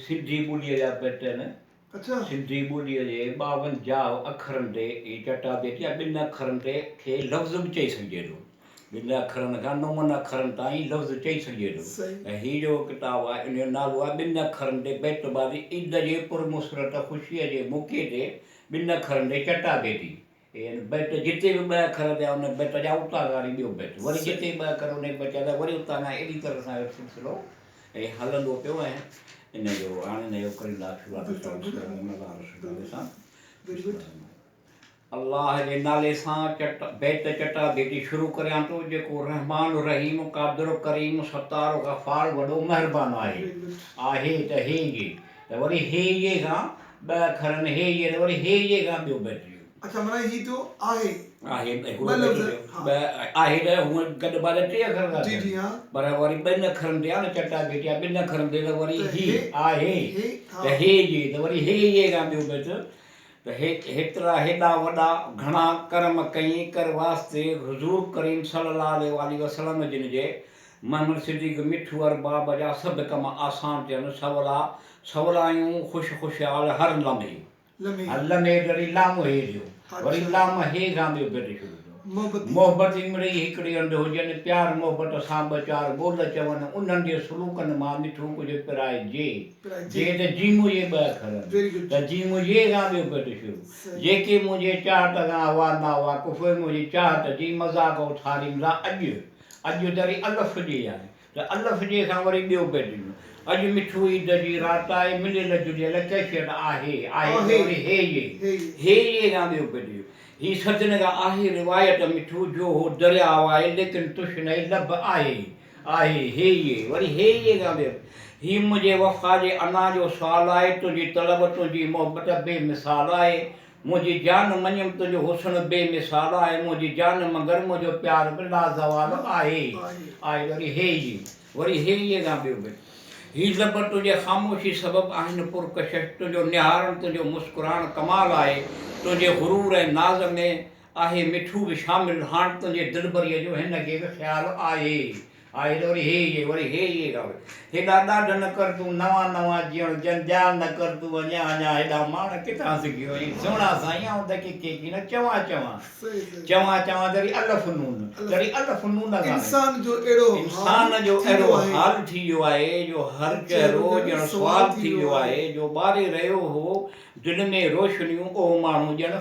सिंधी ॿोलीअ जा बेट आहिनि। अच्छा सिंधी ॿोलीअ जे 52 अखरनि ते ही चटाभेटी ॿिनि अखरनि ते खे लफ़्ज़ बि चई सघिजे थो। ॿिनि अखरनि खां 9 अखरनि ताईं लफ़्ज़ चई सघिजे थो। सही ऐं हीअ जो किताबु आहे इन जो नालो आहे ॿिनि अखरनि ते बेतबारी ईद जे पुरमुसरत ख़ुशीअ जे मौक़े ते ॿिनि अखरनि ते चटाभेटी। बेट जिते बि 2 अखर थिया उन बेट जा उतां वारी ॿियो बेट वरी जिते 2 अखर उन बेट जा वरी उतां खां अहिड़ी तरह सां इहो सिलसिलो ऐं हलंदो पियो। ऐं इन जो हाणे इन जो अलाह जे नाले सां बेत चटाभेटी शुरू करियां थो जेको रहमान रहीम क़ादिर करीम सतार गफ़ार वॾो महिरबानी आहे त हे जे त वरी हे जे खां 2 अखरनि हे जे वरी हे जे खां ॿियो बेट। अच्छा माना ही तो आहे आहे त हूअं गॾु बाॾ 3 अखर जी जी हां पर वरी 2 अखरनि ते आहे न चटाभेटी आहे 2 अखरनि ते त वरी ही आहे हाँ। त हे जे त वरी हे जे खां ॿियो बेट त हेतिरा हेॾा वॾा घणा कर्म कई कर वास्ते हुज़ूर करीम सल्लल्लाहु अलैहि वसल्लम जिन जे मोहम्मद सिद्दीक़ मिठू अरबाब जा सभु कम आसान थियनि सवलायूं ख़ुशहाल हर लम्हे वरी लाम हे ॾियो वरी लाम हे खां ॿियो बेट शुरू थियो। मोहबत इमड़ी हिकिड़ी हंधि हुजनि प्यार मोहबत सां 2 4 ॿोल चवनि उन्हनि जे सुलूकनि मां मिठो कुझु पिराइजे जे त जी मुंहिंजे 2 अखर त जी मुंहिंजे खां ॿियो बेट शुरू जेके मुंहिंजे चाहत खां वाना हुआ कुफे मुंहिंजी चाहत जी मज़ाक उथारींदा अॼु वरी अलफ़ जे आहे त अलफ़ जे खां वरी ॿियो बेट अॼु मिठू ईद जी राति आहे मिलियल जुलियल कैशियत आहे वरी हे जे खां ॿियो बेट ही सजन खां आहे रिवायत मिठू जो हो दरियाव आहे लेकिन तुश्नई लब आहे हे जे वरी हे जे खां ॿियो ही मुंहिंजे वफ़ा जे अना जो सुवालु आहे तुंहिंजी तलब तुंहिंजी मोहबत बेमिसाल आहे मुंहिंजी जान मञम तुंहिंजो हुस्न बेमिसाल आहे मुंहिंजी जान मगर मुंहिंजो प्यार बि लाज़वाल आहे वरी हे जे खां ॿियो बेट ही लब तुंहिंजे ख़ामोशी सबबु आहिनि पुरकशिश तुंहिंजो निहारण तुंहिंजो मुस्कुराइण कमाल आहे तुंहिंजे गुरूर ऐं नाज़ में आहे मिठू बि शामिलु हाणे तुंहिंजे दिलबरीअ जो हिन खे बि ख़्यालु आहे त वरी हे जे खां हेॾा ॾाढ न कर तूं नवां जीअण जंजाल न कर तूं अञा हेॾा माण्हू किथां सिखी वई सुहिणा साईं आउं त के न चवां तरी अलफ़ नून इंसान जो अहिड़ो हाल थी वियो आहे जो हर चहिरो ॼण सुवाल थी वियो आहे जो ॿारे रहियो हो दिलि में रोशनियूं उहो माण्हू ॼण